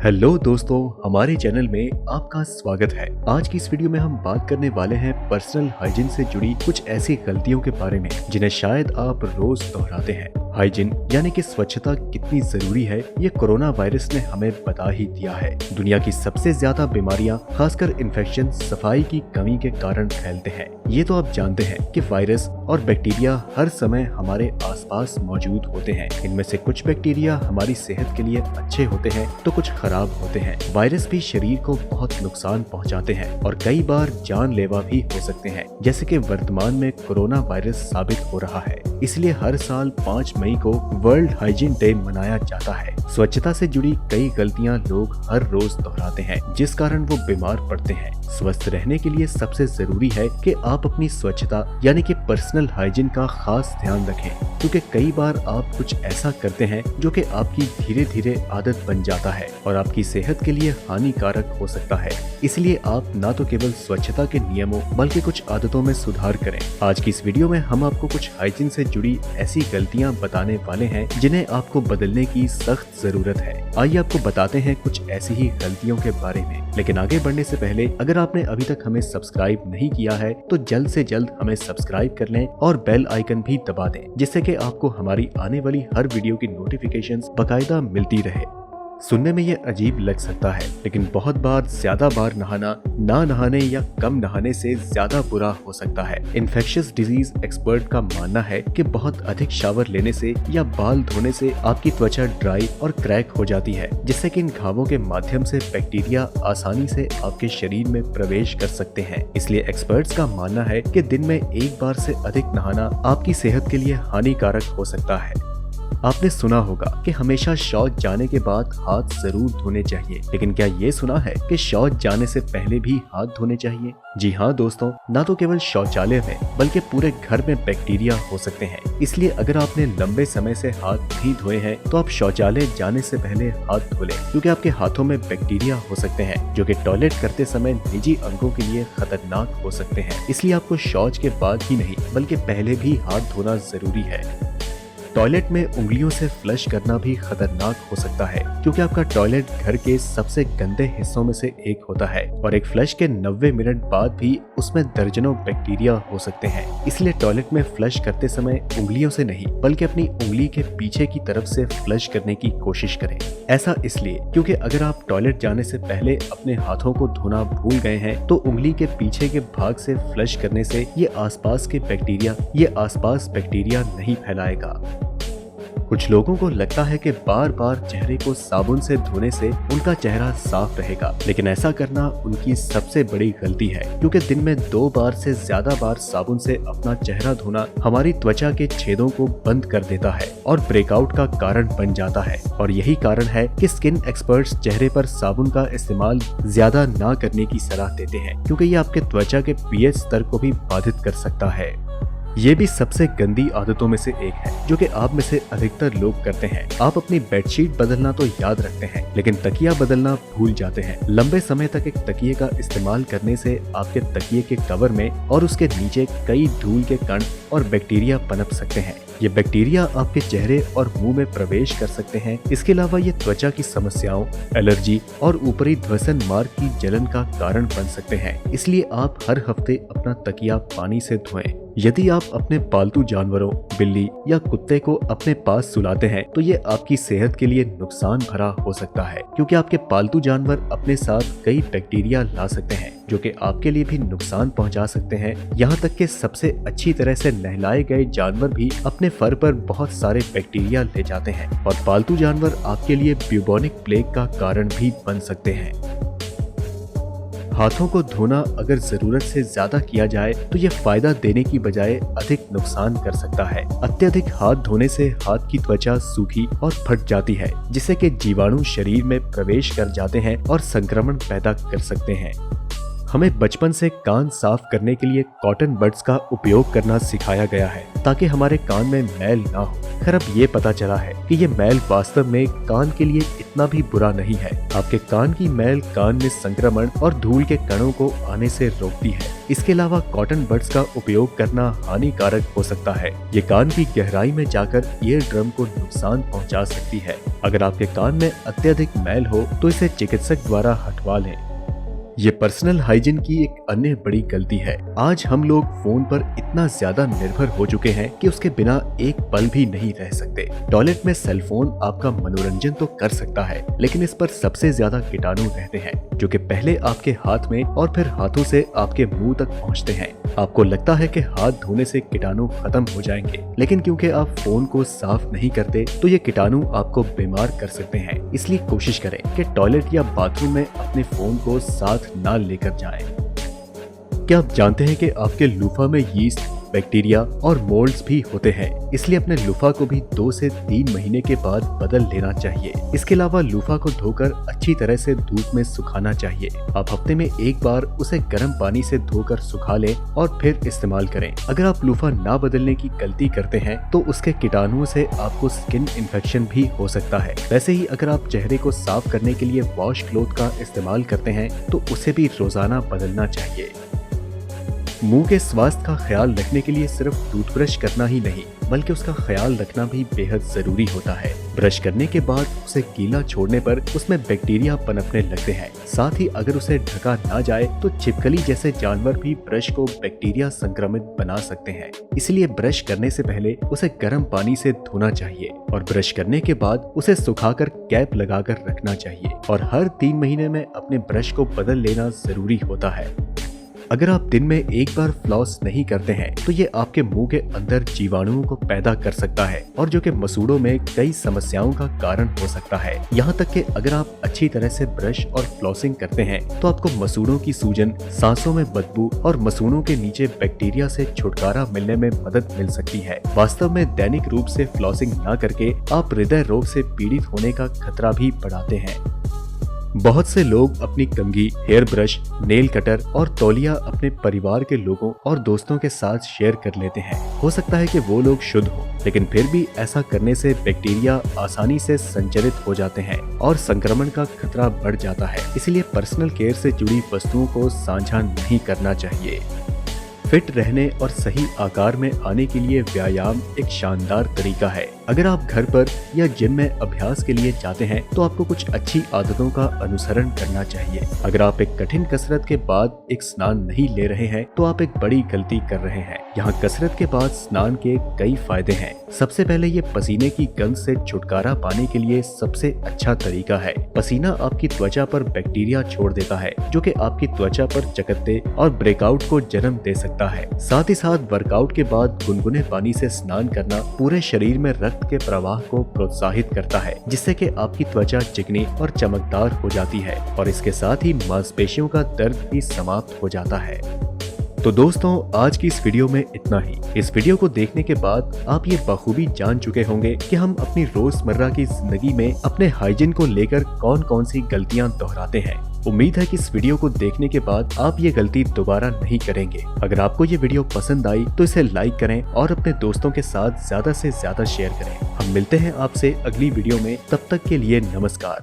Hello दोस्तों, हमारे channel में आपका स्वागत है। आज की इस वीडियो में हम बात करने वाले हैं पर्सनल हाइजीन से जुड़ी कुछ ऐसी गलतियों के बारे में जिन्हें शायद आप रोज दोहराते हैं। हाइजीन यानी कि स्वच्छता कितनी जरूरी है, ये कोरोना वायरस ने हमें बता ही दिया है। दुनिया की सबसे ज्यादा बीमारियां, खासकर इन्फेक्शन, सफाई की कमी के कारण फैलते हैं। ये तो आप जानते हैं कि वायरस और बैक्टीरिया हर समय हमारे आसपास मौजूद होते हैं। इनमें से कुछ बैक्टीरिया हमारी सेहत के लिए अच्छे होते हैं तो कुछ खराब होते हैं। वायरस भी शरीर को बहुत नुकसान पहुंचाते हैं और कई बार जानलेवा भी हो सकते हैं, जैसे कि वर्तमान में कोरोना वायरस साबित हो रहा है। इसलिए हर साल 5 मई को वर्ल्ड हाइजीन डे मनाया जाता है। स्वच्छता से जुड़ी कई गलतियां लोग हर रोज दोहराते हैं, जिस कारण वो बीमार पड़ते हैं। स्वस्थ रहने के लिए सबसे जरूरी है कि आप अपनी स्वच्छता यानी कि पर्सनल हाइजीन का खास ध्यान रखें, क्योंकि कई बार आप कुछ ऐसा करते हैं जो कि आपकी धीरे धीरे आदत बन जाता है और आपकी सेहत के लिए हानिकारक हो सकता है। इसलिए आप न तो केवल स्वच्छता के नियमों बल्कि कुछ आदतों में सुधार करें। आज की इस वीडियो में हम आपको कुछ हाइजीन से जुड़ी ऐसी गलतियां बताने वाले हैं जिन्हें आपको बदलने की सख्त जरूरत है। आइए आपको बताते हैं कुछ ऐसी ही गलतियों के बारे में। लेकिन आगे बढ़ने से पहले अगर आपने अभी तक हमें सब्सक्राइब नहीं किया है तो जल्द से जल्द हमें सब्सक्राइब कर लें और बेल आइकन भी दबा दें, जिससे कि आपको हमारी आने वाली हर वीडियो की नोटिफिकेशंस बकायदा मिलती रहे। सुनने में ये अजीब लग सकता है, लेकिन बहुत बार ज्यादा बार नहाना ना नहाने या कम नहाने से ज्यादा बुरा हो सकता है। इन्फेक्शियस डिजीज एक्सपर्ट का मानना है कि बहुत अधिक शावर लेने से या बाल धोने से आपकी त्वचा ड्राई और क्रैक हो जाती है, जिससे कि इन घावों के माध्यम से बैक्टीरिया आसानी से आपके शरीर में प्रवेश कर सकते हैं। इसलिए एक्सपर्ट्स का मानना है कि दिन में एक बार से अधिक नहाना आपकी सेहत के लिए हानिकारक हो सकता है। आपने सुना होगा कि हमेशा शौच जाने के बाद हाथ जरूर धोने चाहिए, लेकिन क्या ये सुना है कि शौच जाने से पहले भी हाथ धोने चाहिए? जी हाँ दोस्तों, न तो केवल शौचालय में बल्कि पूरे घर में बैक्टीरिया हो सकते हैं। इसलिए अगर आपने लंबे समय से हाथ नहीं धोए हैं तो आप शौचालय जाने से पहले हाथ धो लें, क्योंकि आपके हाथों में बैक्टीरिया हो सकते हैं जो कि टॉयलेट करते समय निजी अंगों के लिए खतरनाक हो सकते हैं। इसलिए आपको शौच के बाद ही नहीं बल्कि पहले भी हाथ धोना जरूरी है। टॉयलेट में उंगलियों से फ्लश करना भी खतरनाक हो सकता है, क्योंकि आपका टॉयलेट घर के सबसे गंदे हिस्सों में से एक होता है और एक फ्लश के 90 मिनट बाद भी उसमें दर्जनों बैक्टीरिया हो सकते हैं। इसलिए टॉयलेट में फ्लश करते समय उंगलियों से नहीं बल्कि अपनी उंगली के पीछे की तरफ से फ्लश करने की कोशिश करें। ऐसा इसलिए क्योंकि अगर आप टॉयलेट जाने से पहले अपने हाथों को धोना भूल गए हैं तो उंगली के पीछे के भाग से फ्लश करने से ये आसपास बैक्टीरिया नहीं फैलाएगा। कुछ लोगों को लगता है कि बार बार चेहरे को साबुन से धोने से उनका चेहरा साफ रहेगा, लेकिन ऐसा करना उनकी सबसे बड़ी गलती है, क्योंकि दिन में 2 बार से ज्यादा बार साबुन से अपना चेहरा धोना हमारी त्वचा के छेदों को बंद कर देता है और ब्रेकआउट का कारण बन जाता है। और यही कारण है कि स्किन एक्सपर्ट्स चेहरे पर साबुन का इस्तेमाल ज्यादा ना करने की सलाह देते हैं, क्योंकि ये आपके त्वचा के पीएच स्तर को भी बाधित कर सकता है। ये भी सबसे गंदी आदतों में से एक है जो कि आप में से अधिकतर लोग करते हैं। आप अपनी बेडशीट बदलना तो याद रखते हैं, लेकिन तकिया बदलना भूल जाते हैं। लंबे समय तक एक तकिए का इस्तेमाल करने से आपके तकिए के कवर में और उसके नीचे कई धूल के कण और बैक्टीरिया पनप सकते हैं। ये बैक्टीरिया आपके चेहरे और मुंह में प्रवेश कर सकते हैं। इसके अलावा ये त्वचा की समस्याओं, एलर्जी और ऊपरी ध्वसन मार्ग की जलन का कारण बन सकते हैं। इसलिए आप हर हफ्ते अपना तकिया पानी से धोएं। यदि आप अपने पालतू जानवरों, बिल्ली या कुत्ते को अपने पास सुलाते हैं तो ये आपकी सेहत के लिए नुकसान भरा हो सकता है, क्योंकि आपके पालतू जानवर अपने साथ कई बैक्टीरिया ला सकते हैं जो कि आपके लिए भी नुकसान पहुंचा सकते हैं। यहाँ तक कि सबसे अच्छी तरह से नहलाए गए जानवर भी अपने फर पर बहुत सारे बैक्टीरिया ले जाते हैं और पालतू जानवर आपके लिए ब्यूबोनिक प्लेग का कारण भी बन सकते हैं। हाथों को धोना अगर जरूरत से ज्यादा किया जाए तो ये फायदा देने की बजाय अधिक नुकसान कर सकता है। अत्यधिक हाथ धोने से हाथ की त्वचा सूखी और फट जाती है, जिससे कि जीवाणु शरीर में प्रवेश कर जाते हैं और संक्रमण पैदा कर सकते हैं। हमें बचपन से कान साफ करने के लिए कॉटन बड्स का उपयोग करना सिखाया गया है ताकि हमारे कान में मैल ना हो। खैर अब ये पता चला है कि ये मैल वास्तव में कान के लिए इतना भी बुरा नहीं है। आपके कान की मैल कान में संक्रमण और धूल के कणों को आने से रोकती है। इसके अलावा कॉटन बड्स का उपयोग करना हानिकारक हो सकता है। ये कान की गहराई में जाकर ईयर ड्रम को नुकसान पहुंचा सकती है। अगर आपके कान में अत्यधिक मैल हो तो इसे चिकित्सक द्वारा हटवा लें। ये पर्सनल हाइजीन की एक अन्य बड़ी गलती है। आज हम लोग फोन पर इतना ज्यादा निर्भर हो चुके हैं कि उसके बिना एक पल भी नहीं रह सकते। टॉयलेट में सेलफोन आपका मनोरंजन तो कर सकता है, लेकिन इस पर सबसे ज्यादा कीटाणु रहते हैं जो कि पहले आपके हाथ में और फिर हाथों से आपके मुंह तक पहुंचते हैं। आपको लगता है कि हाथ धोने से कीटाणु खत्म हो जाएंगे, लेकिन क्योंकि आप फोन को साफ नहीं करते तो ये कीटाणु आपको बीमार कर सकते हैं। इसलिए कोशिश करें कि टॉयलेट या बाथरूम में अपने फोन को साथ ना लेकर जाएं। क्या आप जानते हैं कि आपके लूफा में यीस्ट, बैक्टीरिया और मोल्ड्स भी होते हैं, इसलिए अपने लूफा को भी 2 से 3 महीने के बाद बदल लेना चाहिए। इसके अलावा लूफा को धोकर अच्छी तरह से धूप में सुखाना चाहिए। आप हफ्ते में एक बार उसे गर्म पानी से धोकर सुखा लें और फिर इस्तेमाल करें। अगर आप लूफा ना बदलने की गलती करते हैं तो उसके कीटाणुओं से आपको स्किन इन्फेक्शन भी हो सकता है। वैसे ही अगर आप चेहरे को साफ करने के लिए वॉश क्लॉथ का इस्तेमाल करते हैं तो उसे भी रोजाना बदलना चाहिए। मुंह के स्वास्थ्य का ख्याल रखने के लिए सिर्फ टूथब्रश करना ही नहीं, बल्कि उसका ख्याल रखना भी बेहद जरूरी होता है। ब्रश करने के बाद उसे गीला छोड़ने पर उसमें बैक्टीरिया पनपने लगते हैं। साथ ही अगर उसे ढका ना जाए तो छिपकली जैसे जानवर भी ब्रश को बैक्टीरिया संक्रमित बना सकते हैं। इसलिए ब्रश करने से पहले उसे गर्म पानी से धोना चाहिए और ब्रश करने के बाद उसे सुखाकर कैप लगाकर रखना चाहिए। और हर 3 महीने में अपने ब्रश को बदल लेना जरूरी होता है। अगर आप दिन में एक बार फ्लॉस नहीं करते हैं तो ये आपके मुंह के अंदर जीवाणुओं को पैदा कर सकता है और जो कि मसूड़ों में कई समस्याओं का कारण हो सकता है। यहाँ तक कि अगर आप अच्छी तरह से ब्रश और फ्लॉसिंग करते हैं तो आपको मसूड़ों की सूजन, सांसों में बदबू और मसूड़ों के नीचे बैक्टीरिया से छुटकारा मिलने में मदद मिल सकती है। वास्तव में दैनिक रूप से फ्लॉसिंग न करके आप हृदय रोग से पीड़ित होने का खतरा भी बढ़ाते हैं। बहुत से लोग अपनी कंघी, हेयर ब्रश, नेल कटर और तौलिया अपने परिवार के लोगों और दोस्तों के साथ शेयर कर लेते हैं। हो सकता है कि वो लोग शुद्ध हों, लेकिन फिर भी ऐसा करने से बैक्टीरिया आसानी से संचरित हो जाते हैं और संक्रमण का खतरा बढ़ जाता है। इसलिए पर्सनल केयर से जुड़ी वस्तुओं को साझा नहीं करना चाहिए। फिट रहने और सही आकार में आने के लिए व्यायाम एक शानदार तरीका है। अगर आप घर पर या जिम में अभ्यास के लिए जाते हैं तो आपको कुछ अच्छी आदतों का अनुसरण करना चाहिए। अगर आप एक कठिन कसरत के बाद एक स्नान नहीं ले रहे हैं तो आप एक बड़ी गलती कर रहे हैं। यहाँ कसरत के बाद स्नान के कई फायदे हैं। सबसे पहले ये पसीने की गंध से छुटकारा पाने के लिए सबसे अच्छा तरीका है। पसीना आपकी त्वचा पर बैक्टीरिया छोड़ देता है जो कि आपकी त्वचा पर चकत्ते और ब्रेकआउट को जन्म दे सकता है। साथ ही साथ वर्कआउट के बाद गुनगुने पानी से स्नान करना पूरे शरीर में रक्त के प्रवाह को प्रोत्साहित करता है, जिससे कि आपकी त्वचा चिकनी और चमकदार हो जाती है और इसके साथ ही मांसपेशियों का दर्द भी समाप्त हो जाता है। तो दोस्तों, आज की इस वीडियो में इतना ही। इस वीडियो को देखने के बाद आप ये बखूबी जान चुके होंगे कि हम अपनी रोजमर्रा की जिंदगी में अपने हाइजीन को लेकर कौन कौन सी गलतियां दोहराते हैं। उम्मीद है कि इस वीडियो को देखने के बाद आप ये गलती दोबारा नहीं करेंगे। अगर आपको ये वीडियो पसंद आई तो इसे लाइक करें और अपने दोस्तों के साथ ज्यादा से ज्यादा शेयर करें। हम मिलते हैं आपसे अगली वीडियो में, तब तक के लिए नमस्कार।